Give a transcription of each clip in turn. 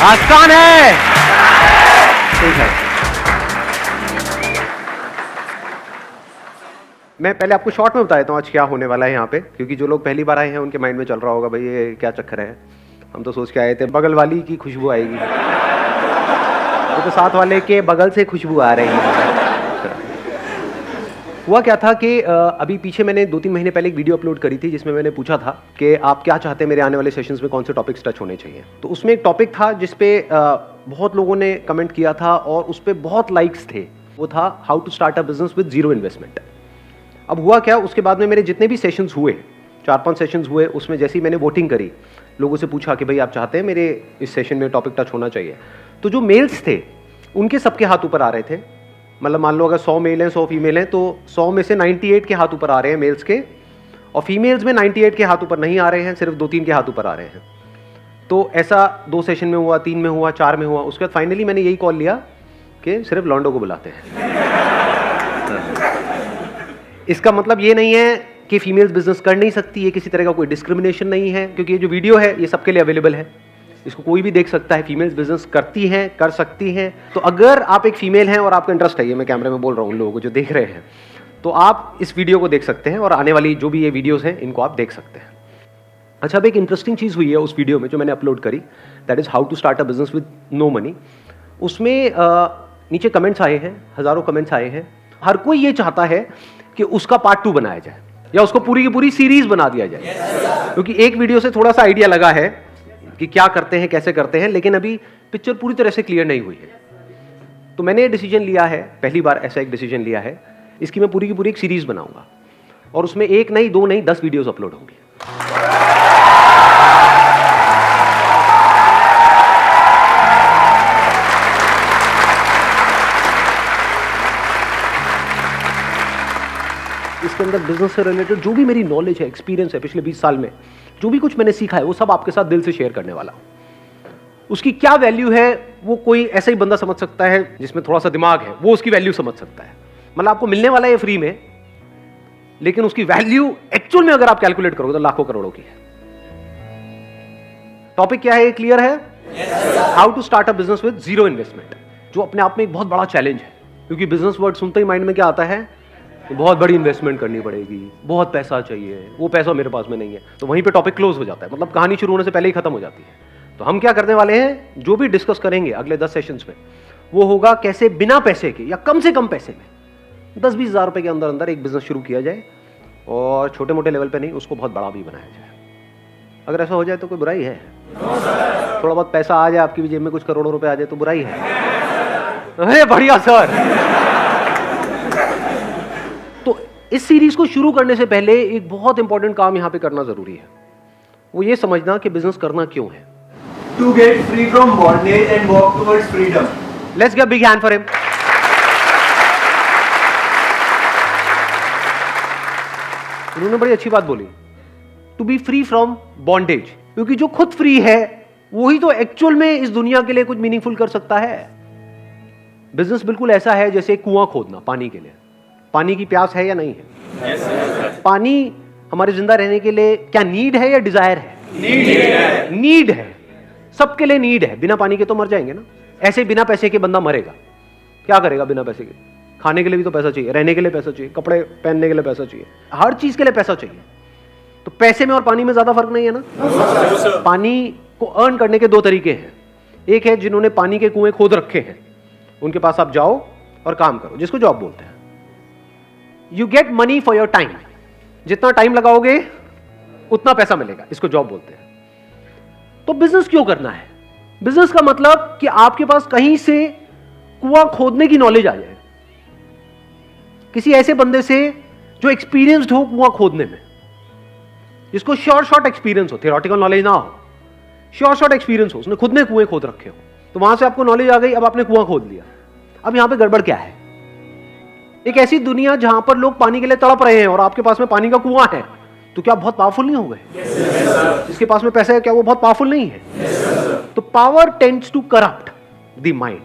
आसान है। ठीक है, मैं पहले आपको शॉर्ट में बता देता हूँ आज क्या होने वाला है यहाँ पे, क्योंकि जो लोग पहली बार आए हैं उनके माइंड में चल रहा होगा भाई ये क्या चक्कर है। हम तो सोच के आए थे बगल वाली की खुशबू आएगी, तो साथ वाले के बगल से खुशबू आ रही है। हुआ क्या था कि अभी पीछे मैंने 2-3 महीने पहले एक वीडियो अपलोड करी थी जिसमें मैंने पूछा था कि आप क्या चाहते हैं मेरे आने वाले सेशंस में कौन से टॉपिक्स टच होने चाहिए। तो उसमें एक टॉपिक था जिस पे बहुत लोगों ने कमेंट किया था और उस पर बहुत लाइक्स थे। वो था how to start a business with zero investment. अब हुआ क्या, उसके बाद में मेरे जितने भी सेशंस हुए, 4-5 सेशंस हुए, उसमें जैसे ही मैंने वोटिंग करी, लोगों से पूछा कि भाई आप चाहते हैं मेरे इस सेशन में टॉपिक टच होना चाहिए, तो जो मेल्स थे उनके सबके हाथ ऊपर आ रहे थे। मतलब मान लो अगर 100 मेल हैं 100 फीमेल हैं तो 100 में से 98 के हाथ ऊपर आ रहे हैं मेल्स के, और फीमेल्स में 98 के हाथ ऊपर नहीं आ रहे हैं, सिर्फ 2-3 के हाथ ऊपर आ रहे हैं। तो ऐसा 2 सेशन में हुआ, 3 में हुआ, 4 में हुआ। उसके बाद फाइनली मैंने यही कॉल लिया कि सिर्फ लॉन्डो को बुलाते हैं। इसका मतलब ये नहीं है कि फीमेल्स बिजनेस कर नहीं सकती, ये किसी तरह का कोई डिस्क्रिमिनेशन नहीं है, क्योंकि ये जो वीडियो है ये सबके लिए अवेलेबल है, इसको कोई भी देख सकता है। फीमेल्स बिजनेस करती हैं, कर सकती हैं। तो अगर आप एक फीमेल हैं और आपका इंटरेस्ट है, ये मैं कैमरे में बोल रहा हूँ उन लोगों को जो देख रहे हैं, तो आप इस वीडियो को देख सकते हैं और आने वाली जो भी ये वीडियोस हैं इनको आप देख सकते हैं। अच्छा, अब एक इंटरेस्टिंग चीज़ हुई है उस वीडियो में जो मैंने अपलोड करी, that is how to start a business with no money. उसमें नीचे कमेंट्स आए हैं, हज़ारों कमेंट्स आए हैं। हर कोई ये चाहता है कि उसका पार्ट 2 बनाया जाए या उसको पूरी की पूरी सीरीज बना दिया जाए, क्योंकि एक वीडियो से थोड़ा सा आइडिया लगा है कि क्या करते हैं, कैसे करते हैं, लेकिन अभी पिक्चर पूरी तरह से क्लियर नहीं हुई है। तो मैंने ये डिसीजन लिया है, पहली बार ऐसा एक डिसीजन लिया है, इसकी मैं पूरी की पूरी एक सीरीज बनाऊंगा और उसमें 1 नहीं 2 नहीं 10 वीडियोस अपलोड होंगी। इसके अंदर बिजनेस से रिलेटेड जो भी मेरी नॉलेज है, एक्सपीरियंस है पिछले 20 साल में, जो भी कुछ मैंने सीखा है, वो सब आपके साथ दिल से शेयर करने वाला हूं। उसकी क्या वैल्यू है वो कोई ऐसा ही बंदा समझ सकता है जिसमें थोड़ा सा दिमाग है, वो उसकी वैल्यू समझ सकता है। मतलब आपको मिलने वाला है फ्री में, लेकिन उसकी वैल्यू एक्चुअल में अगर आप कैलकुलेट करोगे तो लाखों करोड़ों की है। टॉपिक क्या है, क्लियर है? How to start a business with zero investment, जो अपने आप में एक बहुत बड़ा चैलेंज है, क्योंकि बिजनेस वर्ड सुनते ही माइंड में क्या आता है, बहुत बड़ी इन्वेस्टमेंट करनी पड़ेगी, बहुत पैसा चाहिए, वो पैसा मेरे पास में नहीं है। तो वहीं पे टॉपिक क्लोज हो जाता है, मतलब कहानी शुरू होने से पहले ही खत्म हो जाती है। तो हम क्या करने वाले हैं, जो भी डिस्कस करेंगे अगले 10 सेशंस में, वो होगा कैसे बिना पैसे के या कम से कम पैसे में 10-20 हज़ार रुपए के अंदर अंदर एक बिजनेस शुरू किया जाए, और छोटे मोटे लेवल पे नहीं, उसको बहुत बड़ा भी बनाया जाए। अगर ऐसा हो जाए तो कोई बुराई है? थोड़ा बहुत पैसा आ जाए, आपकी भी जेब में कुछ करोड़ों रुपए आ जाए तो बुराई है? अरे बढ़िया सर। तो इस सीरीज को शुरू करने से पहले एक बहुत इंपॉर्टेंट काम यहां पे करना जरूरी है, वो ये समझना कि बिजनेस करना क्यों है। To get free from bondage and walk towards freedom. Let's give a big hand for him. उन्होंने बड़ी अच्छी बात बोली, to be free from bondage, क्योंकि जो खुद फ्री है वही तो एक्चुअल में इस दुनिया के लिए कुछ मीनिंगफुल कर सकता है। बिजनेस बिल्कुल ऐसा है जैसे कुआं खोदना पानी के लिए। पानी की प्यास है या नहीं है? yes, पानी हमारे जिंदा रहने के लिए क्या नीड है या डिजायर है? नीड है, सबके लिए नीड है। बिना पानी के तो मर जाएंगे ना। ऐसे बिना पैसे के बंदा मरेगा, क्या करेगा बिना पैसे के? खाने के लिए भी तो पैसा चाहिए, रहने के लिए पैसा चाहिए, कपड़े पहनने के लिए पैसा चाहिए, हर चीज के लिए पैसा चाहिए। तो पैसे में और पानी में ज्यादा फर्क नहीं है ना। पानी को अर्न करने के 2 तरीके हैं। एक है जिन्होंने पानी के कुएं खोद रखे हैं, उनके पास आप जाओ और काम करो, जिसको जॉब बोलते हैं। You get money for your time, जितना टाइम लगाओगे उतना पैसा मिलेगा, इसको जॉब बोलते हैं। तो बिजनेस क्यों करना है? बिजनेस का मतलब कि आपके पास कहीं से कुआं खोदने की नॉलेज आ जाए, किसी ऐसे बंदे से जो एक्सपीरियंस्ड हो कुआं खोदने में, जिसको शॉर्ट एक्सपीरियंस हो, थियोरेटिकल नॉलेज ना हो, शॉर्ट एक्सपीरियंस हो, उसने खुद ने कुएं खोद रखे हो। तो वहां से आपको नॉलेज आ गई, अब आपने कुआं खोद लिया। अब यहां पे गड़बड़ क्या है? एक ऐसी दुनिया जहां पर लोग पानी के लिए तड़प रहे हैं और आपके पास में पानी का कुआं है, तो क्या बहुत पावरफुल नहीं हो गए? जिसके पास में पैसा है क्या वो बहुत पावरफुल नहीं है? तो power tends to corrupt the mind,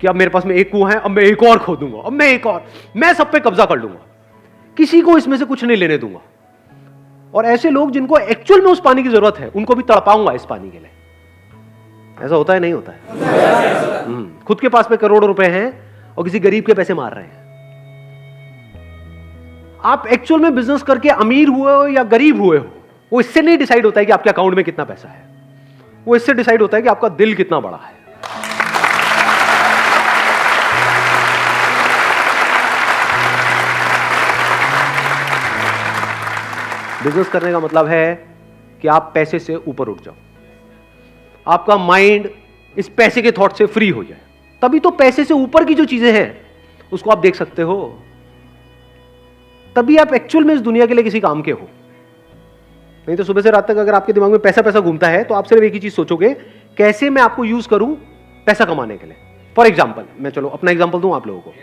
कि अब मेरे पास में एक कुआं है, अब मैं एक और खोदूंगा, अब मैं एक और, मैं सब पे कब्जा कर लूंगा, किसी को इसमें से कुछ नहीं लेने दूंगा। और ऐसे लोग जिनको एक्चुअल में उस पानी की जरूरत है, उनको भी तड़पाऊंगा इस पानी के लिए। ऐसा होता है नहीं होता है? खुद के पास में करोड़ों रुपए हैं और किसी गरीब के पैसे मार रहे हैं। आप एक्चुअल में बिजनेस करके अमीर हुए हो या गरीब हुए हो, वो इससे नहीं डिसाइड होता है कि आपके अकाउंट में कितना पैसा है, वो इससे डिसाइड होता है कि आपका दिल कितना बड़ा है। बिजनेस करने का मतलब है कि आप पैसे से ऊपर उठ जाओ, आपका माइंड इस पैसे के थॉट से फ्री हो जाए, तभी तो पैसे से ऊपर की जो चीजें हैं उसको आप देख सकते हो, तभी आप एक्चुअल में इस दुनिया के लिए किसी काम के हो। नहीं तो सुबह से रात तक अगर आपके दिमाग में पैसा पैसा घूमता है तो आप सिर्फ एक ही चीज सोचोगे, कैसे मैं आपको यूज करूं पैसा कमाने के लिए। फॉर एग्जाम्पल, मैं चलो अपना एग्जाम्पल दूं आप लोगों को।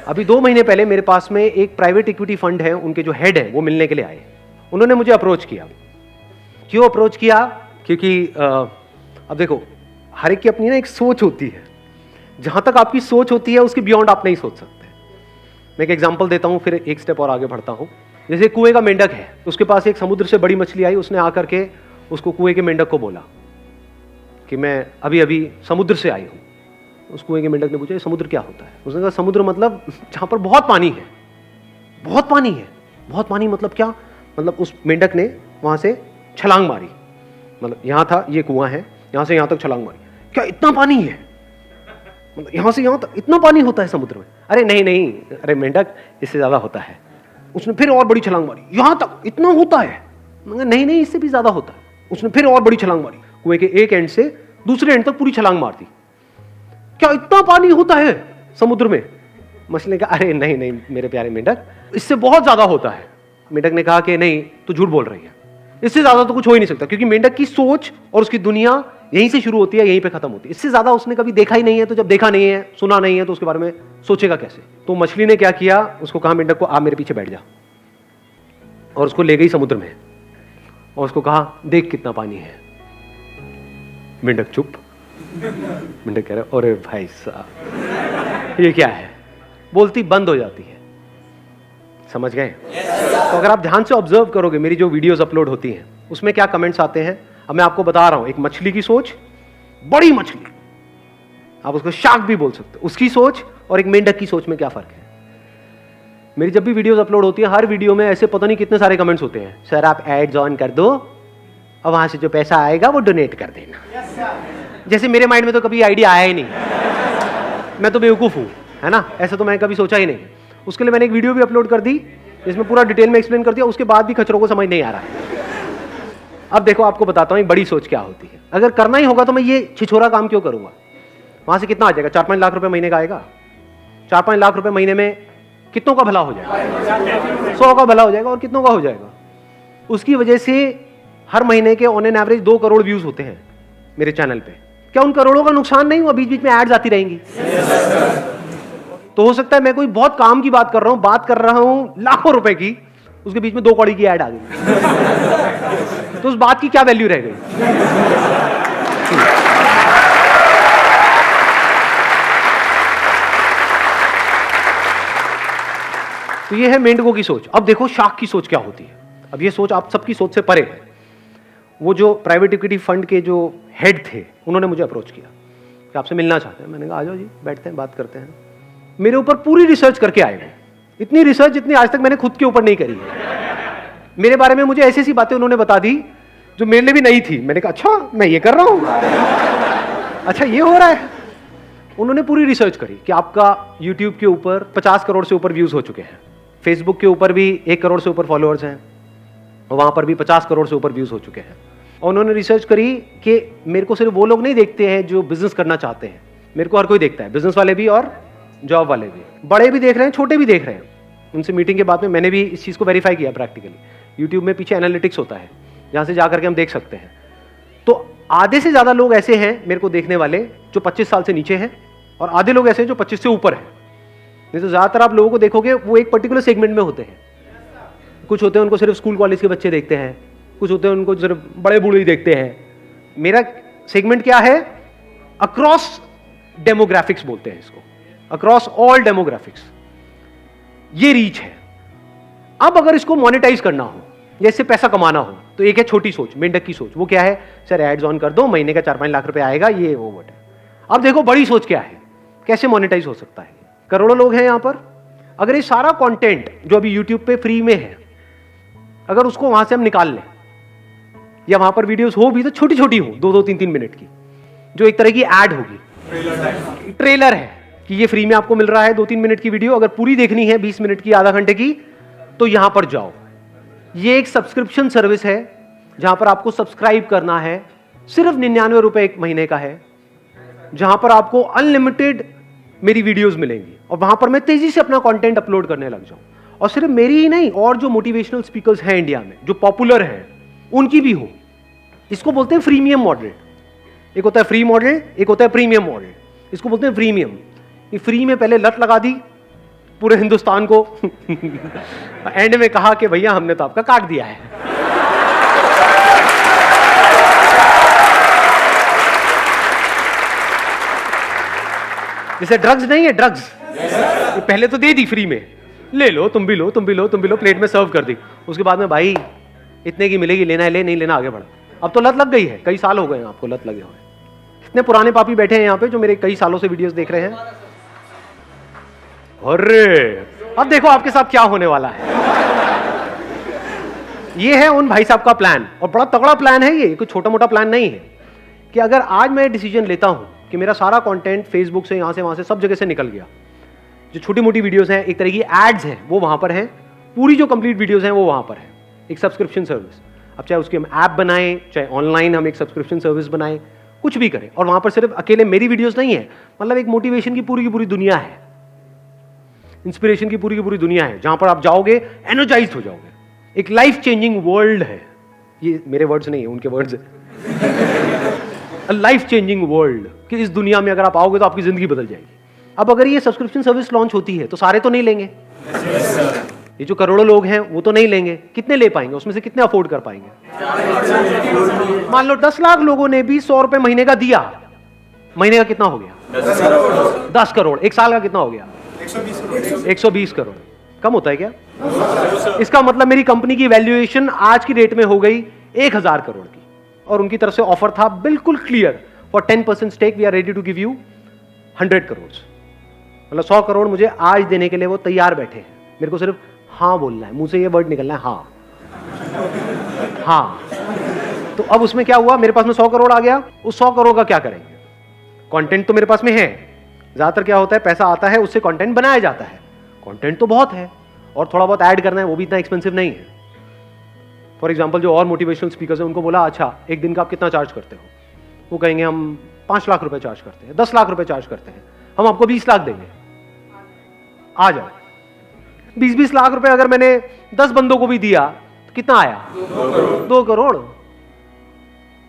अभी 2 महीने पहले मेरे पास में एक प्राइवेट इक्विटी फंड है, उनके जो हेड है वो मिलने के लिए आए। उन्होंने मुझे अप्रोच किया। क्यों अप्रोच किया? क्योंकि अब देखो, हर एक की अपनी ना एक सोच होती है, जहां तक आपकी सोच होती है उसके बियॉन्ड आप नहीं सोच सकते। मैं एक एग्जांपल देता हूं, फिर एक स्टेप और आगे बढ़ता हूं। जैसे कुएं का मेंढक है, उसके पास एक समुद्र से बड़ी मछली आई, उसने आकर के उसको कुएं के मेंढक को बोला कि मैं अभी अभी समुद्र से आई हूं। उस कुएं के मेंढक ने पूछा समुद्र क्या होता है? उसने कहा समुद्र मतलब जहां पर बहुत पानी है। बहुत पानी है? बहुत पानी मतलब क्या? मतलब उस मेंढक ने वहां से छलांग मारी, मतलब यहां था ये कुआं है, यहां से यहां तक छलांग मारी। क्या इतना पानी है? मतलब यहां से यहां तक इतना पानी होता है समुद्र में? अरे नहीं नहीं, अरे मेंढक इससे ज्यादा होता है। उसने फिर और बड़ी छलांग मारी, यहां तक इतना होता है? नहीं नहीं, इससे भी ज्यादा होता है। उसने फिर और बड़ी छलांग मारी, कुएं के एक एंड से दूसरे एंड तक पूरी छलांग मार दी। क्या इतना पानी होता है समुद्र में? मछली ने कहा अरे नहीं नहीं मेरे प्यारे मेंढक, इससे बहुत ज्यादा होता है। मेंढक ने कहा कि नहीं, तू झूठ बोल रही है, इससे ज्यादा तो कुछ हो ही नहीं सकता, क्योंकि मेंढक की सोच और उसकी दुनिया यहीं से शुरू होती है, यहीं पे खत्म होती है। इससे ज्यादा उसने कभी देखा ही नहीं है, तो जब देखा नहीं है, सुना नहीं है, तो उसके बारे में सोचेगा कैसे? तो मछली ने क्या किया, उसको कहा मेंढक को आप मेरे पीछे बैठ जा, और उसको ले गई समुद्र में और उसको कहा देख कितना पानी है। मेंढक चुप। मेंढक कह रहा अरे भाई साहब ये क्या है, बोलती बंद हो जाती है। समझ गए? तो अगर आप ध्यान से ऑब्जर्व करोगे मेरी जो वीडियोस अपलोड होती हैं उसमें क्या कमेंट्स आते हैं, अब मैं आपको बता रहा हूं। एक मछली की सोच, बड़ी मछली, आप उसको शार्क भी बोल सकते हो, उसकी सोच और एक मेंढक की सोच में क्या फर्क है। मेरी जब भी वीडियोस अपलोड होती है, हर वीडियो में ऐसे पता नहीं कितने सारे कमेंट्स होते हैं, सर आप एड्स ऑन कर दो और वहां से जो पैसा आएगा वो डोनेट कर देना। जैसे मेरे माइंड में तो कभी आइडिया आया ही नहीं, मैं तो बेवकूफ हूं, है ना? ऐसा तो मैंने कभी सोचा ही नहीं। उसके लिए मैंने एक वीडियो भी अपलोड कर दी जिसमें पूरा डिटेल में एक्सप्लेन कर दिया, उसके बाद भी खच्चरों को समझ नहीं आ रहा है। अब देखो आपको बताता हूं बड़ी सोच क्या होती है। अगर करना ही होगा तो मैं ये छिछोरा काम क्यों करूंगा? वहां से कितना आ जाएगा? 4-5 लाख रुपए महीने का आएगा। 4-5 लाख रुपए महीने में कितनों का भला हो जाएगा? 100 का भला हो जाएगा। और कितनों का हो जाएगा? उसकी वजह से हर महीने के on an average 2 crore views होते हैं मेरे चैनल पे। क्या उन करोड़ों का नुकसान नहीं हुआ? बीच बीच में एड्स आती रहेंगी। तो हो सकता है मैं कोई बहुत काम की बात कर रहा हूं लाखों रुपए की, उसके बीच में 2 कौड़ी की ऐड आ गई, तो उस बात की क्या वैल्यू रह गई? तो ये है मेंढकों की सोच। अब देखो शार्क की सोच क्या होती है। अब ये सोच आप सबकी सोच से परे है। वो जो प्राइवेट इक्विटी फंड के जो हेड थे, उन्होंने मुझे अप्रोच किया कि आपसे मिलना चाहते हैं। मैंने कहा आ जाओ जी, बैठते हैं, बात करते हैं। मेरे ऊपर पूरी रिसर्च करके आए हैं, इतनी रिसर्च जितनी आज तक मैंने खुद के ऊपर नहीं करी है। मेरे बारे में मुझे ऐसी ऐसी बातें उन्होंने बता दी जो मेरे लिए भी नहीं थी। मैंने कहा अच्छा मैं ये कर रहा हूं, अच्छा ये हो रहा है। उन्होंने पूरी रिसर्च करी कि आपका यूट्यूब के ऊपर 50 करोड़ से ऊपर व्यूज हो चुके हैं, फेसबुक के ऊपर भी 1 करोड़ से ऊपर फॉलोअर्स हैं, और वहां पर भी 50 करोड़ से ऊपर व्यूज हो चुके हैं। और उन्होंने रिसर्च करी कि मेरे को सिर्फ वो लोग नहीं देखते हैं जो बिजनेस करना चाहते हैं, मेरे को हर कोई देखता है, बिजनेस वाले भी और जॉब वाले भी, बड़े भी देख रहे हैं, छोटे भी देख रहे हैं। उनसे मीटिंग के बाद में मैंने भी इस चीज़ को वेरीफाई किया प्रैक्टिकली। यूट्यूब में पीछे एनालिटिक्स होता है जहाँ से जाकर के हम देख सकते हैं। तो आधे से ज़्यादा लोग ऐसे हैं मेरे को देखने वाले जो 25 साल से नीचे हैं, और आधे लोग ऐसे हैं जो 25 से ऊपर हैं। नहीं तो ज़्यादातर आप लोगों को देखोगे वो एक पर्टिकुलर सेगमेंट में होते हैं। कुछ होते हैं उनको सिर्फ स्कूल कॉलेज के बच्चे देखते हैं, कुछ होते हैं उनको सिर्फ बड़े बूढ़े ही देखते हैं। मेरा सेगमेंट क्या है? अक्रॉस डेमोग्राफिक्स बोलते हैं इसको, अक्रॉस ऑल डेमोग्राफिक्स। ये रीच है। अब अगर इसको मोनेटाइज करना हो, या इससे पैसा कमाना हो, तो एक है छोटी सोच, मेंढक की सोच। वो क्या है, सर एड्स ऑन कर दो, महीने का 4-5 लाख रुपए आएगा, ये वो बट है। अब देखो बड़ी सोच क्या है, कैसे मोनेटाइज हो सकता है। करोड़ों लोग हैं यहां पर, अगर ये सारा कंटेंट जो अभी यूट्यूब पे फ्री में है, अगर उसको वहां से हम निकाल लें, या वहां पर वीडियोस हो भी तो छोटी छोटी हो, 2-2, 3-3 मिनट की, जो एक तरह की ऐड होगी, ट्रेलर है कि ये फ्री में आपको मिल रहा है 2-3 मिनट की वीडियो, अगर पूरी देखनी है 20 मिनट की, आधा घंटे की, तो यहां पर जाओ। ये एक सब्सक्रिप्शन सर्विस है जहां पर आपको सब्सक्राइब करना है, सिर्फ 99 रुपए एक महीने का है, जहां पर आपको अनलिमिटेड मेरी वीडियोस मिलेंगी, और वहां पर मैं तेजी से अपना कंटेंट अपलोड करने लग जाऊं, और सिर्फ मेरी ही नहीं, और जो मोटिवेशनल स्पीकर्स हैं इंडिया में जो पॉपुलर हैं उनकी भी हो। इसको बोलते हैं फ्रीमियम मॉडल। एक होता है फ्री मॉडल, एक होता है प्रीमियम मॉडल। इसको बोलते हैं प्रीमियम। ये फ्री में पहले लत लगा दी पूरे हिंदुस्तान को एंड में कहा कि भैया हमने तो आपका काट दिया है। जैसे ड्रग्स नहीं है, ड्रग्स पहले तो दे दी फ्री में, ले लो, तुम भी लो, तुम भी लो, तुम भी लो, प्लेट में सर्व कर दी। उसके बाद में भाई इतने की मिलेगी, लेना है ले, नहीं लेना आगे बढ़ा। अब तो लत लग गई है, कई साल हो गए आपको लत लगे हुए। कितने पुराने पापी बैठे हैं यहाँ पे जो मेरे कई सालों से वीडियोस देख रहे हैं। अरे अब देखो आपके साथ क्या होने वाला है। ये है उन भाई साहब का प्लान, और बड़ा तगड़ा प्लान है ये, कोई छोटा मोटा प्लान नहीं है। कि अगर आज मैं डिसीजन लेता हूं कि मेरा सारा कंटेंट फेसबुक से, यहां से, वहां से, सब जगह से निकल गया, जो छोटी मोटी वीडियोस हैं, एक तरह की एड्स हैं, वो वहां पर हैं, पूरी जो कंप्लीट वीडियोस हैं वो वहां पर है, एक सब्सक्रिप्शन सर्विस। अब चाहे उसकी हम ऐप बनाएं, चाहे ऑनलाइन हम एक सब्सक्रिप्शन सर्विस बनाएं, कुछ भी करें, और वहां पर सिर्फ अकेले मेरी वीडियोस नहीं है, मतलब एक मोटिवेशन की पूरी दुनिया है, इंस्पिरेशन की पूरी दुनिया है, जहां पर आप जाओगे एनर्जाइज्ड हो जाओगे। एक लाइफ चेंजिंग वर्ल्ड है। ये मेरे वर्ड्स नहीं है, उनके वर्ड्स है। लाइफ चेंजिंग वर्ल्ड, कि इस दुनिया में अगर आप आओगे तो आपकी जिंदगी बदल जाएगी। अब अगर ये सब्सक्रिप्शन सर्विस लॉन्च होती है तो सारे तो नहीं लेंगे, ये जो करोड़ों लोग हैं वो तो नहीं लेंगे। कितने ले पाएंगे, उसमें से कितने अफोर्ड कर पाएंगे? मान लो 10 लाख लोगों ने भी 100 रुपए महीने का दिया, महीने का कितना हो गया? 10 करोड़। एक साल का कितना हो गया? 120 करोड़। कम होता है क्या? इसका मतलब मेरी कंपनी की वैल्यूएशन आज की डेट में हो गई 1000 करोड़ की, और उनकी तरफ से ऑफर था बिल्कुल clear, for 10% stake we are ready to give you 100 crore. मतलब 100 करोड़ मुझे आज देने के लिए वो तैयार बैठे हैं, मेरे को सिर्फ हाँ बोलना है, मुंह से ये वर्ड निकलना है, हाँ हाँ। तो अब उसमें क्या हुआ, मेरे पास में 100 करोड़ आ गया। उस 100 करोड़ का क्या करेंगे? कंटेंट तो मेरे पास में है, ज्यादातर क्या होता है, पैसा आता है उससे कंटेंट बनाया जाता है। कंटेंट तो बहुत है, और थोड़ा बहुत ऐड करना है, वो भी इतना एक्सपेंसिव नहीं है। फॉर एग्जांपल जो और मोटिवेशनल स्पीकर्स हैं उनको बोला, अच्छा एक दिन का आप कितना चार्ज करते हो? वो कहेंगे हम 5 लाख रुपए चार्ज करते हैं, 10 लाख रुपए चार्ज करते हैं, हम आपको 20 लाख देंगे, आ जाओ। 20-20 लाख रुपए अगर मैंने 10 बंदों को भी दिया तो कितना आया? 2 करोड़।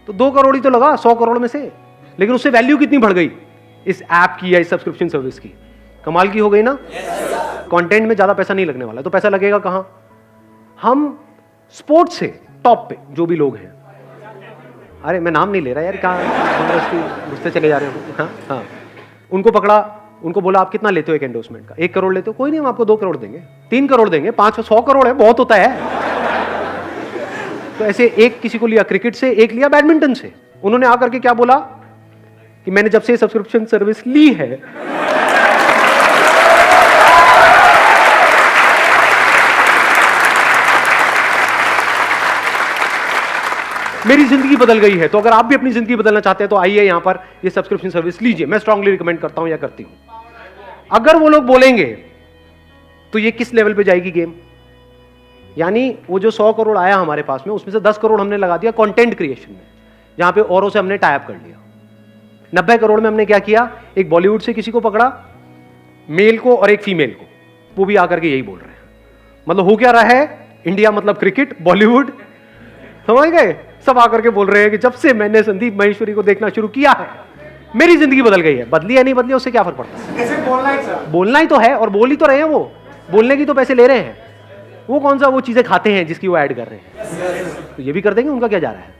तो 2 करोड़ ही तो लगा 100 करोड़ में से, लेकिन उससे वैल्यू कितनी बढ़ गई इस ऐप की या इस सब्सक्रिप्शन सर्विस की? कमाल की हो गई ना। कंटेंट में ज्यादा पैसा नहीं लगने वाला, तो पैसा लगेगा कहां? हम स्पोर्ट्स से टॉप पे जो भी लोग हैं, अरे मैं नाम नहीं ले रहा यार, कहां घुसते चले जा रहे हो। हाँ हाँ, उनको पकड़ा, उनको बोला आप कितना लेते हो एक एंडोर्समेंट का? 1 करोड़ लेते हो? कोई नहीं, हम आपको 2 करोड़ देंगे, 3 करोड़ देंगे, 500 करोड़ है, बहुत होता है। तो ऐसे एक किसी को लिया क्रिकेट से, एक लिया बैडमिंटन से। उन्होंने आकर के क्या बोला कि मैंने जब से सब्सक्रिप्शन सर्विस ली है मेरी जिंदगी बदल गई है। तो अगर आप भी अपनी जिंदगी बदलना चाहते हैं तो आइए यहां पर ये सब्सक्रिप्शन सर्विस लीजिए। मैं स्ट्रांगली रिकमेंड करता हूं या करती हूं। अगर वो लोग बोलेंगे तो ये किस लेवल पे जाएगी गेम? यानी वो जो 100 करोड़ आया हमारे पास में, उसमें से 10 करोड़ हमने लगा दिया कंटेंट क्रिएशन में, जहां पे औरों से हमने टाई अप कर लिया। 90 करोड़ में हमने क्या किया, एक बॉलीवुड से किसी को पकड़ा, मेल को और एक फीमेल को, वो भी आकर के यही बोल रहे हैं। मतलब हो क्या रहा है, इंडिया मतलब क्रिकेट, बॉलीवुड, समझ गए? सब आकर के बोल रहे हैं कि जब से मैंने संदीप माहेश्वरी को देखना शुरू किया है मेरी जिंदगी बदल गई है। बदली या नहीं बदली उससे क्या फर्क पड़ता है? कैसे बोलना है सर? बोलना ही तो है, और बोल ही तो रहे हैं। वो बोलने की तो पैसे ले रहे हैं, वो कौन सा वो चीजें खाते हैं जिसकी वो ऐड कर रहे हैं? तो ये भी कर देंगे, उनका क्या जा रहा है,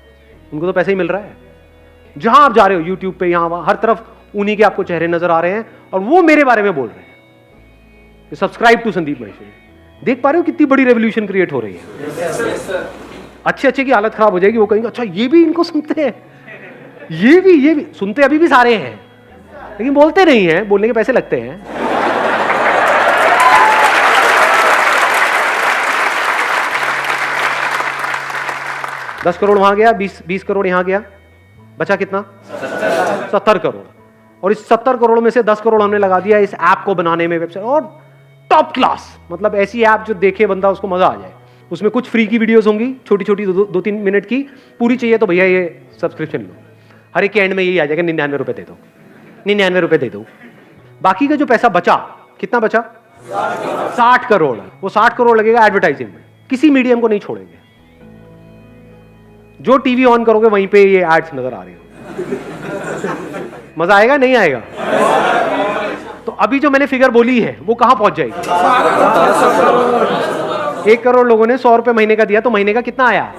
उनको तो पैसे ही मिल रहा है। जहां आप जा रहे हो यूट्यूब पे, यहां हर तरफ उन्हीं के आपको चेहरे नजर आ रहे हैं, और वो मेरे बारे में बोल रहे हैं, सब्सक्राइब टू संदीप माहेश्वरी। देख पा रहे हो कितनी बड़ी रेवोल्यूशन क्रिएट हो रही है। अच्छे अच्छे की हालत खराब हो जाएगी, वो कहेंगे अच्छा ये भी इनको सुनते हैं, ये भी सुनते अभी भी सारे हैं, लेकिन बोलते नहीं हैं, बोलने के पैसे लगते हैं। $10 करोड़ वहां गया, 20 करोड़ यहां गया, बचा कितना? 70 करोड़। और इस 70 करोड़ में से 10 करोड़ हमने लगा दिया इस ऐप को बनाने में, वेबसाइट, और टॉप क्लास, मतलब ऐसी ऐप जो देखे बंदा उसको मजा आ जाए। उसमें कुछ फ्री की वीडियोस होंगी, छोटी छोटी 2-3 मिनट की, पूरी चाहिए तो भैया ये सब्सक्रिप्शन लो। हर एक के एंड में यही आ जाएगा, 99 रुपए दे दो, 99 रुपए दे दो। बाकी का जो पैसा बचा, कितना बचा? 60 करोड़। वो 60 करोड़ लगेगा एडवर्टाइजिंग में, किसी मीडियम को नहीं छोड़ेंगे। जो टीवी ऑन करोगे वहीं पे ये एड्स नजर आ रही हो। मजा आएगा नहीं आएगा? तो अभी जो मैंने फिगर बोली है वो कहां पहुंच जाएगी? 1 करोड़ लोगों ने 100 रुपए महीने का दिया, तो महीने का कितना आया?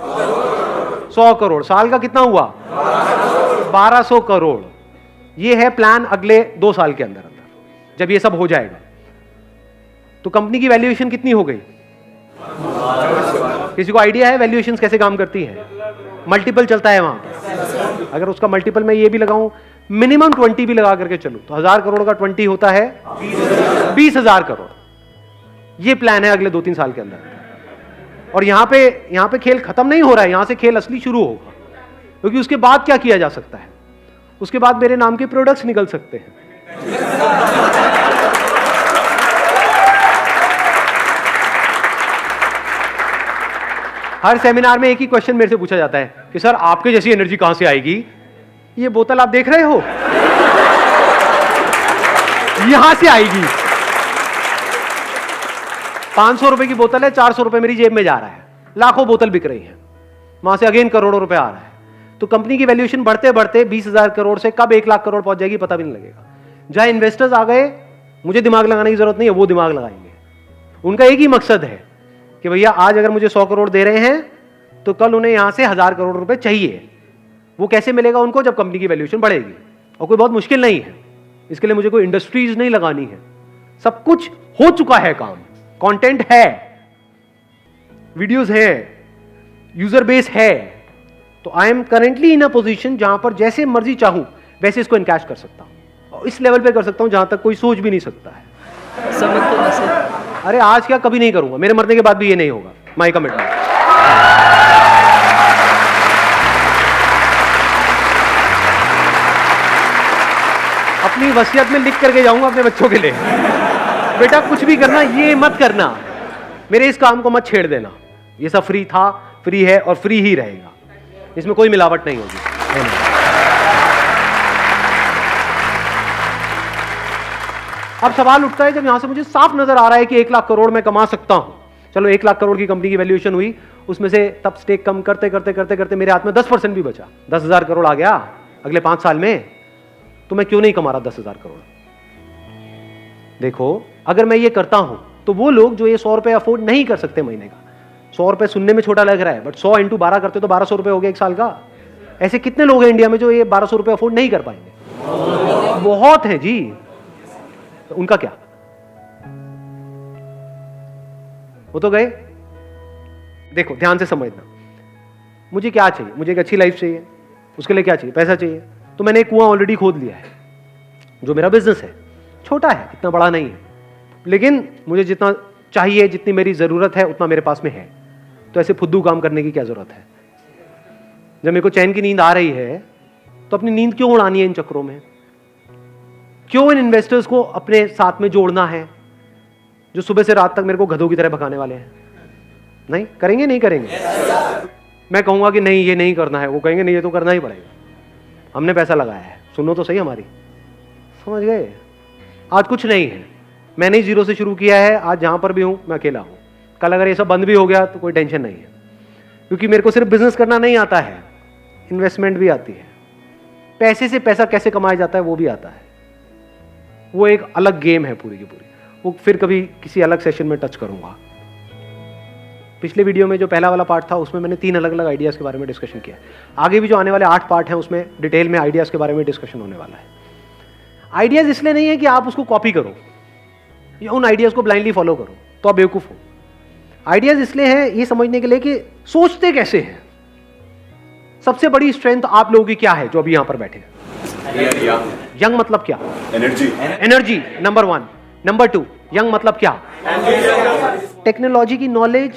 100 करोड़। साल का कितना हुआ? 1200 करोड़। ये है प्लान अगले 2 साल के अंदर जब ये सब हो जाएगा। तो कंपनी की वैल्यूएशन कितनी हो गई? किसी को आइडिया है वैल्यूएशन कैसे काम करती है? मल्टीपल चलता है वहां पर। अगर उसका मल्टीपल मैं ये भी लगाऊं, मिनिमम 20 भी लगा करके चलूं, तो 1000 करोड़ का 20 होता है 20,000 करोड़। ये प्लान है अगले 2-3 साल के अंदर। और यहां पे खेल खत्म नहीं हो रहा है, यहां से खेल असली शुरू होगा। क्योंकि उसके बाद क्या किया जा सकता है? उसके बाद मेरे नाम के प्रोडक्ट्स निकल सकते हैं। हर सेमिनार में एक ही क्वेश्चन मेरे से पूछा जाता है कि सर आपके जैसी एनर्जी कहां से आएगी? ये बोतल आप देख रहे हो, यहां से आएगी। 500 रुपए की बोतल है, 400 रुपए मेरी जेब में जा रहा है, लाखों बोतल बिक रही है, वहां से अगेन करोड़ों रुपए आ रहा है। तो कंपनी की वैल्यूएशन बढ़ते बढ़ते 20,000 करोड़ से कब 1 लाख करोड़ पहुंच जाएगी पता भी नहीं लगेगा। जहां इन्वेस्टर्स आ गए, मुझे दिमाग लगाने की जरूरत नहीं है, वो दिमाग लगाएंगे। उनका एक ही मकसद है कि भैया आज अगर मुझे 100 करोड़ दे रहे हैं तो कल उन्हें यहां से 1000 करोड़ रुपए चाहिए। वो कैसे मिलेगा उनको? जब कंपनी की वैल्यूएशन बढ़ेगी। और कोई बहुत मुश्किल नहीं है, इसके लिए मुझे कोई इंडस्ट्रीज नहीं लगानी है, सब कुछ हो चुका है काम। कंटेंट है, वीडियोस है, यूजर बेस है। तो I am currently in a position जहां पर जैसे मर्जी चाहूं वैसे इसको इनकैश कर सकता हूं, और इस लेवल पे कर सकता हूं जहां तक कोई सोच भी नहीं सकता है। अरे आज क्या, कभी नहीं करूंगा, मेरे मरने के बाद भी ये नहीं होगा, माई कमिटमेंट। अपनी वसीयत में लिख करके जाऊंगा अपने बच्चों के लिए, बेटा कुछ भी करना ये मत करना, मेरे इस काम को मत छेड़ देना। ये सब फ्री था, फ्री है और फ्री ही रहेगा, इसमें कोई मिलावट नहीं होगी। अब सवाल उठता है जब यहां से मुझे साफ नजर आ रहा है कि 1 लाख करोड़ मैं कमा सकता हूं। चलो 1 लाख करोड़ की कंपनी की वैल्यूएशन हुई, उसमें से तब स्टेक कम करते करते करते करते मेरे हाथ में 10% भी बचा, 10,000 करोड़ आ गया अगले 5 साल में, तो मैं क्यों नहीं कमा रहा 10,000 करोड़? देखो अगर मैं ये करता हूं तो वो लोग जो ये 100 रुपए अफोर्ड नहीं कर सकते महीने का, 100 रुपए सुनने में छोटा लग रहा है, बट 100 × 12 करते तो 1200 रुपए हो गया 1 साल का। ऐसे कितने लोग हैं इंडिया में जो ये 1200 रुपए अफोर्ड नहीं कर पाएंगे? बहुत है जी। तो उनका क्या? वो तो गए। देखो ध्यान से समझना, मुझे क्या चाहिए? मुझे एक अच्छी लाइफ चाहिए, उसके लिए क्या चाहिए? पैसा चाहिए। तो मैंने एक कुआं ऑलरेडी खोद लिया है, जो मेरा बिजनेस है, छोटा है, इतना बड़ा नहीं है, लेकिन मुझे जितना चाहिए, जितनी मेरी जरूरत है उतना मेरे पास में है। तो ऐसे फुद्दू काम करने की क्या जरूरत है? जब मेरे को चैन की नींद आ रही है तो अपनी नींद क्यों उड़ानी है इन चक्रों में? क्यों इन इन्वेस्टर्स को अपने साथ में जोड़ना है जो सुबह से रात तक मेरे को गधों की तरह भगाने वाले हैं? नहीं करेंगे, नहीं करेंगे। मैं कहूंगा कि नहीं ये नहीं करना है, वो कहेंगे नहीं ये तो करना ही पड़ेगा, हमने पैसा लगाया है, सुनो तो सही हमारी। समझ गए? आज कुछ नहीं है, मैंने ही 0 से शुरू किया है, आज जहां पर भी हूं मैं अकेला हूं। कल अगर ये सब बंद भी हो गया तो कोई टेंशन नहीं है, क्योंकि मेरे को सिर्फ बिजनेस करना नहीं आता है, इन्वेस्टमेंट भी आती है, पैसे से पैसा कैसे कमाया जाता है वो भी आता है। वो एक अलग गेम है पूरी की पूरी, वो फिर कभी किसी अलग सेशन में टच करूंगा। पिछले वीडियो में जो पहला वाला पार्ट था उसमें मैंने 3 अलग अलग आइडियाज़ के बारे में डिस्कशन किया। आगे भी जो आने वाले 8 पार्ट हैं उसमें डिटेल में आइडियाज़ के बारे में डिस्कशन होने वाला है। आइडियाज़ इसलिए नहीं है कि आप उसको कॉपी करो या उन आइडियाज़ को ब्लाइंडली फॉलो करो, तो आप बेवकूफ़ हो। आइडियाज इसलिए हैं ये समझने के लिए कि सोचते कैसे हैं। सबसे बड़ी स्ट्रेंथ आप लोगों की क्या है जो अभी यहां पर बैठे हैं? यंग मतलब क्या? Energy number 1। नंबर 2, यंग मतलब क्या? टेक्नोलॉजी की नॉलेज,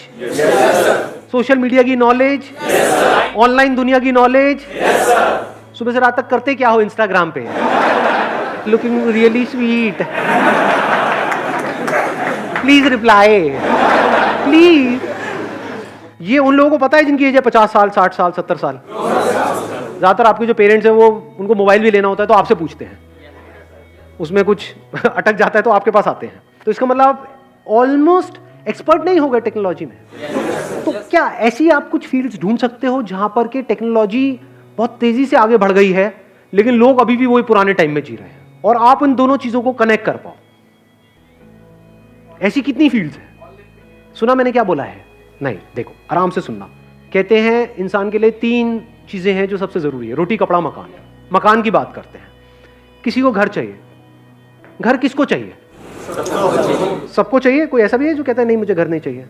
सोशल मीडिया की नॉलेज, ऑनलाइन दुनिया की नॉलेज। सुबह से रात तक करते क्या हो इंस्टाग्राम पे? Looking really sweet, please reply, please. ये उन लोगों को पता है जिनकी एज है 50 साल, 60 साल, 70 साल। ज्यादातर आपके जो पेरेंट्स हैं वो, उनको मोबाइल भी लेना होता है तो आपसे पूछते हैं, उसमें कुछ अटक जाता है तो आपके पास आते हैं। तो इसका मतलब आप ऑलमोस्ट एक्सपर्ट नहीं हो गए टेक्नोलॉजी में। तो क्या ऐसी आप कुछ फील्ड्स ढूंढ सकते हो जहां पर के टेक्नोलॉजी बहुत तेजी से आगे बढ़ गई है लेकिन लोग अभी भी वही पुराने टाइम में जी रहे हैं, और आप इन दोनों चीजों को कनेक्ट कर पाओ? ऐसी कितनी फील्ड्स हैं? सुना मैंने क्या बोला है? नहीं, देखो आराम से सुनना। कहते हैं इंसान के लिए 3 चीजें हैं जो सबसे जरूरी है, रोटी कपड़ा मकान। मकान की बात करते हैं। किसी को घर चाहिए। घर किसको चाहिए? सबको चाहिए। कोई ऐसा भी है जो कहता है नहीं मुझे घर नहीं चाहिए?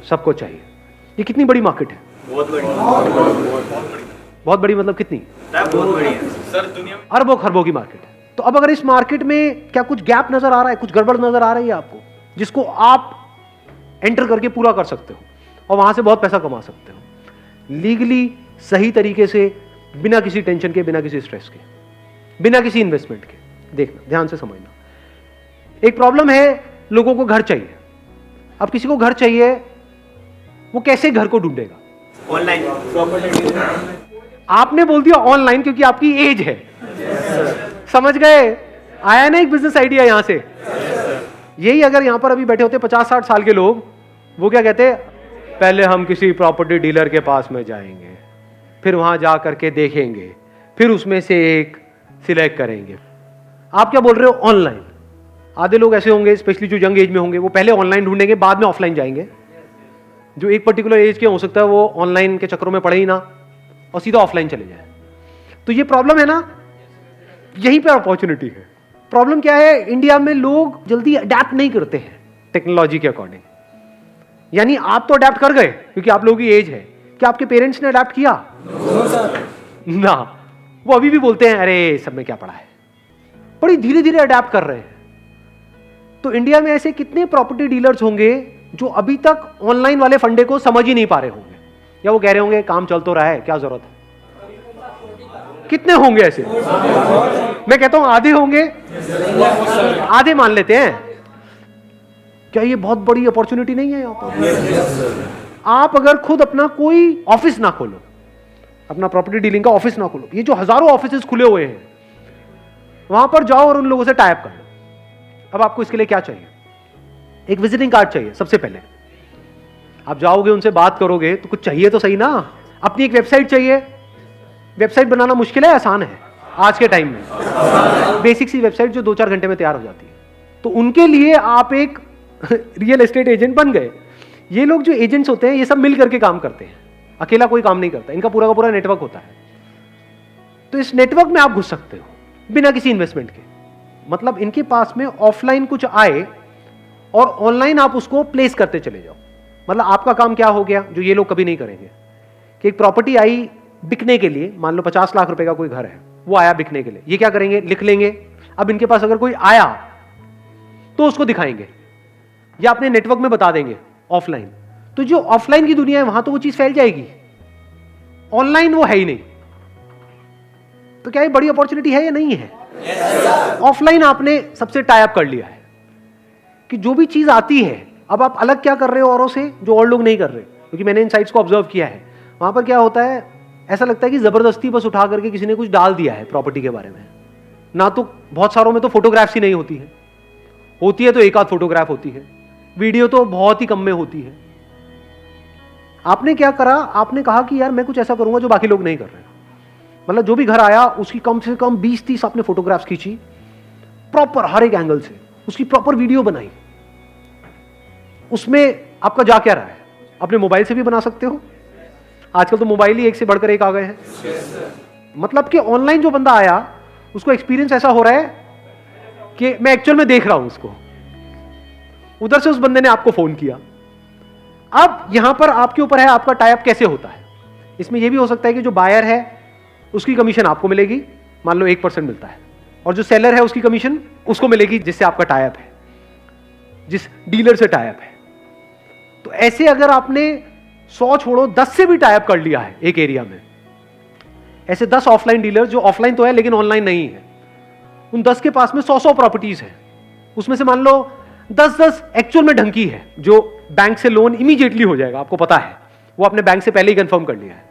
सबको चाहिए। ये कितनी बड़ी मार्केट है? बहुत बड़ी मतलब कितनी? बहुत बड़ी है सर, दुनिया में अरबों खरबों की मार्केट है। तो अब अगर इस मार्केट में क्या कुछ गैप नजर आ रहा है, कुछ गड़बड़ नजर आ रही है आपको, जिसको आप एंटर करके पूरा कर सकते हो और वहां से बहुत पैसा कमा सकते हो लीगली, सही तरीके से, बिना किसी टेंशन के, बिना किसी स्ट्रेस के, बिना किसी इन्वेस्टमेंट के? देखना, ध्यान से समझना। एक प्रॉब्लम है, लोगों को घर चाहिए। अब किसी को घर चाहिए, वो कैसे घर को ढूंढेगा? ऑनलाइन आपने बोल दिया ऑनलाइन क्योंकि आपकी एज है। समझ गए? आया ना एक बिजनेस आइडिया यहां से। यही अगर यहां पर अभी बैठे होते 50-60 साल के लोग, वो क्या कहते? पहले हम किसी प्रॉपर्टी डीलर के पास में जाएंगे, फिर वहां जा करके देखेंगे, फिर उसमें से एक सिलेक्ट करेंगे। आप क्या बोल रहे हो? ऑनलाइन। आधे लोग ऐसे होंगे, स्पेशली जो यंग एज में होंगे, वो पहले ऑनलाइन ढूंढेंगे, बाद में ऑफलाइन जाएंगे। जो एक पर्टिकुलर एज के हो सकता है वो ऑनलाइन के चक्करों में पड़े ही ना और सीधा ऑफलाइन चले जाए। तो ये प्रॉब्लम है ना, यहीं पे अपॉर्चुनिटी है। प्रॉब्लम क्या है? इंडिया में लोग जल्दी अडेप्ट नहीं करते हैं टेक्नोलॉजी के अकॉर्डिंग। यानी आप तो अडेप्ट कर गए क्योंकि आप लोगों की एज है। क्या आपके पेरेंट्स ने अडेप्ट किया? ना, वो अभी भी बोलते हैं अरे सब में क्या पड़ा है। बड़ी धीरे धीरे अडेप्ट कर रहे हैं। तो इंडिया में ऐसे कितने प्रॉपर्टी डीलर्स होंगे जो अभी तक ऑनलाइन वाले फंडे को समझ ही नहीं पा रहे होंगे, या वो कह रहे होंगे काम चल तो रहा है, क्या जरूरत है? कितने होंगे ऐसे? मैं कहता हूं आधे होंगे, आधे मान लेते हैं। क्या ये बहुत बड़ी अपॉर्चुनिटी नहीं है यहां पर? आप अगर खुद अपना कोई ऑफिस ना खोलो, अपना प्रॉपर्टी डीलिंग का ऑफिस ना खोलो, ये जो हजारों ऑफिसेस खुले हुए हैं वहां पर जाओ और उन लोगों से टाई अप कर लो। अब आपको इसके लिए क्या चाहिए? एक विजिटिंग कार्ड चाहिए। सबसे पहले आप जाओगे, उनसे बात करोगे तो कुछ चाहिए तो सही ना। अपनी एक वेबसाइट चाहिए। वेबसाइट बनाना मुश्किल है, आसान है आज के टाइम में। बेसिक सी वेबसाइट जो 2-4 घंटे में तैयार हो जाती है। तो उनके लिए आप एक रियल एस्टेट एजेंट बन गए। ये लोग जो एजेंट्स होते हैं ये सब मिल करके काम करते हैं, अकेला कोई काम नहीं करता। इनका पूरा का पूरा नेटवर्क होता है। तो इस नेटवर्क में आप घुस सकते हो बिना किसी इन्वेस्टमेंट के। मतलब इनके पास में ऑफलाइन कुछ आए और ऑनलाइन आप उसको प्लेस करते चले जाओ। मतलब आपका काम क्या हो गया जो ये लोग कभी नहीं करेंगे, कि एक प्रॉपर्टी आई बिकने के लिए, मान लो 50 लाख रुपए का कोई घर है, वो आया बिकने के लिए, ये क्या करेंगे? लिख लेंगे। अब इनके पास अगर कोई आया तो उसको दिखाएंगे या अपने नेटवर्क में बता देंगे ऑफलाइन। तो जो ऑफलाइन की दुनिया है वहां तो वो चीज फैल जाएगी, ऑनलाइन वो है ही नहीं। तो क्या ये बड़ी अपॉर्चुनिटी है या नहीं है? ऑफलाइन आपने सबसे टाई अप कर लिया है कि जो भी चीज आती है, अब आप अलग क्या कर रहे हो औरों से जो और लोग नहीं कर रहे। क्योंकि मैंने इन साइट्स को ऑब्जर्व किया है, वहां पर क्या होता है, ऐसा लगता है कि जबरदस्ती बस उठा करके किसी ने कुछ डाल दिया है प्रॉपर्टी के बारे में। ना तो बहुत सारों में तो फोटोग्राफ्स ही नहीं होती है, होती है तो एक आध फोटोग्राफ होती है, वीडियो तो बहुत ही कम में होती है। आपने क्या करा? आपने कहा कि यार मैं कुछ ऐसा करूंगा जो बाकी लोग नहीं कर रहे। मतलब जो भी घर आया उसकी कम से कम 20-30 आपने फोटोग्राफ्स खींची, प्रॉपर हर एक एंगल से उसकी प्रॉपर वीडियो बनाई। उसमें आपका जा क्या रहा है? अपने मोबाइल से भी बना सकते हो, आजकल तो मोबाइल ही एक से बढ़कर एक आ गए हैं। मतलब कि ऑनलाइन जो बंदा आया उसको एक्सपीरियंस ऐसा हो रहा है कि मैं एक्चुअल में देख रहा हूं उसको। उधर से उस बंदे ने आपको फोन किया। अब यहां पर आपके ऊपर है आपका टाई अप कैसे होता है। इसमें यह भी हो सकता है कि जो बायर है उसकी कमीशन आपको मिलेगी, मान लो 1% मिलता है, और जो सेलर है उसकी कमीशन उसको मिलेगी जिससे आपका टाई अप है, जिस डीलर से टाई अप है। तो ऐसे अगर आपने 100 छोड़ो 10 से भी टाई अप कर लिया है एक एरिया में, ऐसे 10 ऑफलाइन डीलर जो ऑफलाइन तो है लेकिन ऑनलाइन नहीं है, उन 10 के पास में 100 प्रॉपर्टीज है, उसमें से मान लो 10 एक्चुअल में ढंकी है जो बैंक से लोन इमीडिएटली हो जाएगा, आपको पता है, वो आपने बैंक से पहले ही कंफर्म कर लिया है।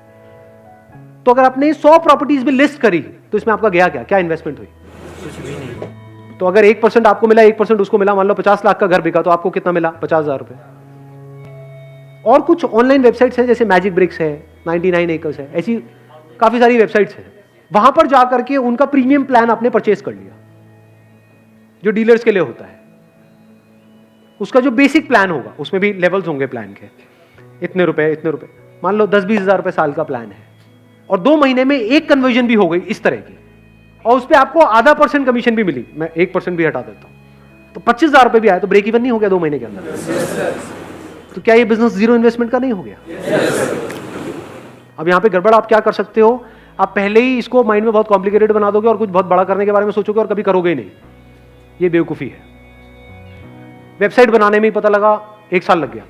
तो अगर आपने 100 प्रॉपर्टीज भी लिस्ट करी तो इसमें आपका गया क्या इन्वेस्टमेंट हुई? कुछ भी नहीं। तो अगर 1% आपको मिला 1% उसको मिला, मान लो 50 लाख का घर बिका तो आपको कितना मिला? 50,000 रुपए। और कुछ ऑनलाइन वेबसाइट्स हैं जैसे मैजिक ब्रिक्स है, 99 एकर्स है, ऐसी काफी सारी वेबसाइट्स हैं, वहां पर जाकर के उनका प्रीमियम प्लान आपने परचेज कर लिया जो डीलर्स के लिए होता है। उसका जो बेसिक प्लान होगा उसमें भी लेवल्स होंगे प्लान के, इतने रुपए, मान लो 10-20 हजार रुपए साल का प्लान है, और 2 महीने में एक कन्वर्जन भी हो गई इस तरह की, और उस पर आपको आधा % कमीशन भी मिली, मैं 1% भी हटा देता हूं तो 25,000 रुपए भी आया, तो ब्रेक इवन नहीं हो गया 2 महीने के अंदर? तो क्या ये बिजनेस जीरो इन्वेस्टमेंट का नहीं हो गया? अब यहां पे गड़बड़ आप क्या कर सकते हो, आप पहले ही इसको माइंड में बहुत कॉम्प्लिकेटेड बना दोगे और कुछ बहुत बड़ा करने के बारे में सोचोगे और कभी करोगे ही नहीं। ये बेवकूफी है। वेबसाइट बनाने में ही पता लगा 1 साल लग गया,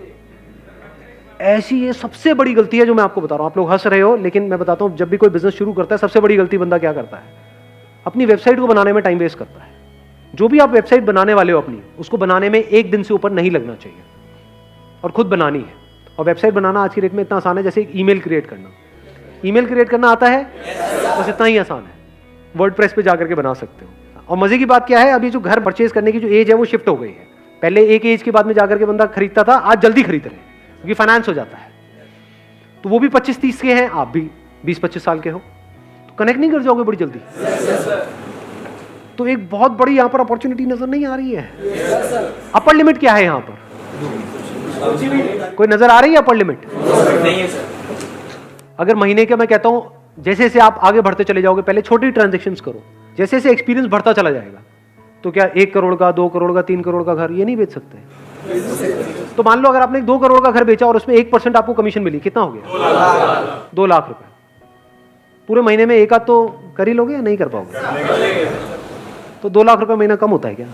ऐसी ये सबसे बड़ी गलती है जो मैं आपको बता रहा हूं। आप लोग हंस रहे हो लेकिन मैं बताता हूं, जब भी कोई बिजनेस शुरू करता है सबसे बड़ी गलती बंदा क्या करता है, अपनी वेबसाइट को बनाने में टाइम वेस्ट करता है। जो भी आप वेबसाइट बनाने वाले हो अपनी, उसको बनाने में 1 दिन से ऊपर नहीं लगना चाहिए, और खुद बनानी है। और वेबसाइट बनाना आज की डेट में इतना आसान है जैसे एक ईमेल क्रिएट करना। ईमेल क्रिएट करना आता है? बस इतना ही आसान है, वर्डप्रेस पे जाकर के बना सकते हो। और मजे की बात क्या है, अभी जो घर परचेज करने की जो एज है वो शिफ्ट हो गई है। पहले एक एज के बाद में जाकर के बंदा खरीदता था, आज जल्दी खरीद रहे हैं क्योंकि फाइनेंस हो जाता है। तो वो भी 25-30 के हैं, आप भी 20-25 साल के हो, तो कनेक्ट नहीं कर जाओगे बड़ी जल्दी? तो एक बहुत बड़ी यहां पर अपॉर्चुनिटी नजर नहीं आ रही है। अपर लिमिट क्या है यहां पर? कोई नजर आ रही है अपर लिमिट? नहीं है सर। अगर महीने के मैं कहता हूं जैसे जैसे आप आगे बढ़ते चले जाओगे, पहले छोटी ट्रांजेक्शन्स करो, जैसे जैसे एक्सपीरियंस बढ़ता चला जाएगा, तो क्या 1 करोड़ का, 2 करोड़ का, 3 करोड़ का घर ये नहीं बेच सकते? तो मान लो अगर आपने 2 करोड़ का घर बेचा और उसमें 1% आपको कमीशन मिली, कितना हो गया? 2 लाख रुपए। पूरे महीने में एक आध तो कर ही लोगे या नहीं कर पाओगे? तो 2 लाख रुपए महीना कम होता है क्या?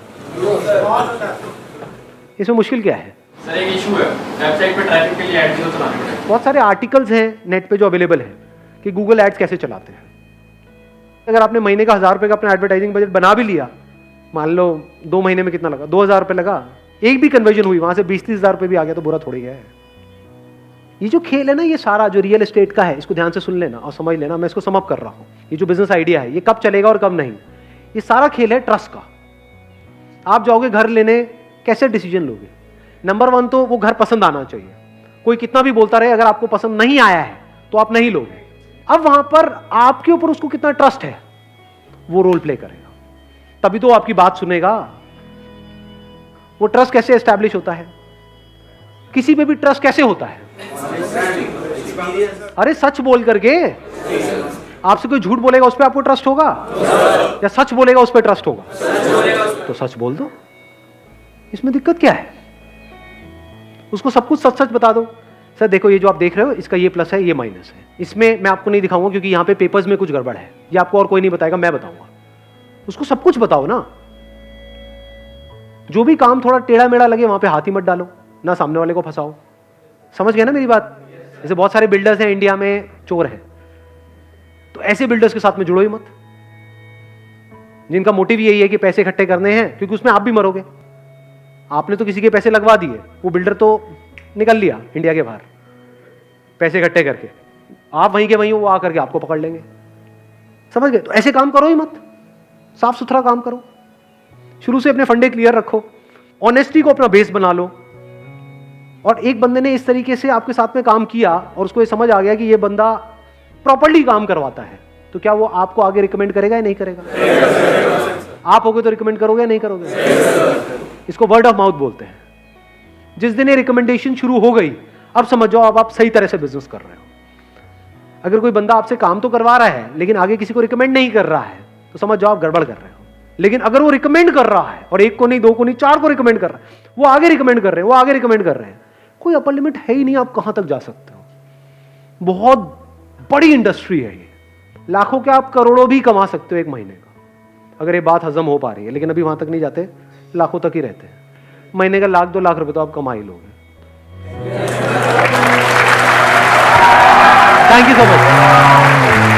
इसमें मुश्किल क्या है? सर एक इशू है, वेबसाइट पे ट्रैफिक के लिए एड्स क्यों चलाने पड़ते हैं? बहुत सारे आर्टिकल्स हैं नेट पे जो अवेलेबल है कि गूगल एड्स कैसे चलाते हैं। अगर आपने महीने का 1000 रुपए का अपना एडवर्टाइजिंग बजट बना भी लिया, मान लो 2 महीने में कितना लगा? 2000 रुपए लगा, एक भी कन्वर्जन हुई, वहां से 20-30 हजार रुपए भी आ गया तो बुरा थोड़ी है। ये जो खेल है ना, ये सारा जो रियल एस्टेट का है, इसको ध्यान से सुन लेना और समझ लेना। मैं इसको सम अप कर रहा हूं। ये जो बिजनेस आइडिया है ये कब चलेगा और कब नहीं, ये सारा खेल है ट्रस्ट का। आप जाओगे घर लेने, कैसे डिसीजन लोगे? नंबर 1 तो वो घर पसंद आना चाहिए। कोई कितना भी बोलता रहे, अगर आपको पसंद नहीं आया है तो आप नहीं लोगे। अब वहां पर आपके ऊपर उसको कितना ट्रस्ट है, वो रोल प्ले करेगा, तभी तो आपकी बात सुनेगा। वो ट्रस्ट कैसे एस्टैब्लिश होता है? किसी पे भी ट्रस्ट कैसे होता है? अरे सच बोल करके। आपसे कोई झूठ बोलेगा उस पर आपको ट्रस्ट होगा, या सच बोलेगा उस पर ट्रस्ट होगा? तो सच बोल दो, इसमें दिक्कत क्या है? उसको सब कुछ सच सच बता दो। सर देखो, ये जो आप देख रहे हो इसका ये प्लस है, ये माइनस है। इसमें मैं आपको नहीं दिखाऊंगा क्योंकि यहाँ पे पेपर्स में कुछ गड़बड़ है, ये आपको और कोई नहीं बताएगा, मैं बताऊंगा। उसको सब कुछ बताओ ना। जो भी काम थोड़ा टेढ़ा मेढ़ा लगे वहां पे हाथ ही मत डालो, ना सामने वाले को फंसाओ। समझ गए ना मेरी बात? जैसे बहुत सारे बिल्डर्स हैं इंडिया में, चोर हैं, तो ऐसे बिल्डर्स के साथ में जुड़ो ही मत, जिनका मोटिव यही है कि पैसे इकट्ठे करने हैं, क्योंकि उसमें आप भी मरोगे। आपने तो किसी के पैसे लगवा दिए, वो बिल्डर तो निकल लिया इंडिया के बाहर पैसे इकट्ठे करके, आप वहीं के वहीं वो आकर के आपको पकड़ लेंगे। समझ गए? तो ऐसे काम करो ही मत, साफ सुथरा काम करो। शुरू से अपने फंडे क्लियर रखो, ऑनेस्टी को अपना बेस बना लो। और एक बंदे ने इस तरीके से आपके साथ में काम किया और उसको ये समझ आ गया कि ये बंदा प्रॉपर्ली काम करवाता है, तो क्या वो आपको आगे रिकमेंड करेगा या नहीं करेगा? आप होगे तो रिकमेंड करोगे या नहीं करोगे? इसको वर्ड ऑफ माउथ बोलते हैं। जिस दिन ये रिकमेंडेशन शुरू हो गई, अब समझ जाओ अब आप सही तरह से बिजनेस कर रहे हो। अगर कोई बंदा आपसे काम तो करवा रहा है लेकिन आगे किसी को रिकमेंड नहीं कर रहा है, तो समझ जाओ आप गड़बड़ कर रहे हो। लेकिन अगर वो रिकमेंड कर रहा है, और एक को नहीं, दो को नहीं, चार को रिकमेंड कर रहा है, वो आगे रिकमेंड कर रहे हैं, वो आगे रिकमेंड कर रहे हैं, कोई अपर लिमिट है ही नहीं आप कहां तक जा सकते हो। बहुत बड़ी इंडस्ट्री है ये, लाखों क्या आप करोड़ों भी कमा सकते हो एक महीने का, अगर ये बात हजम हो पा रही है। लेकिन अभी वहां तक नहीं जाते, लाखों तक ही रहते हैं। महीने का 1 लाख 2 लाख रुपए तो आप कमा ही लोगे। Thank you so much.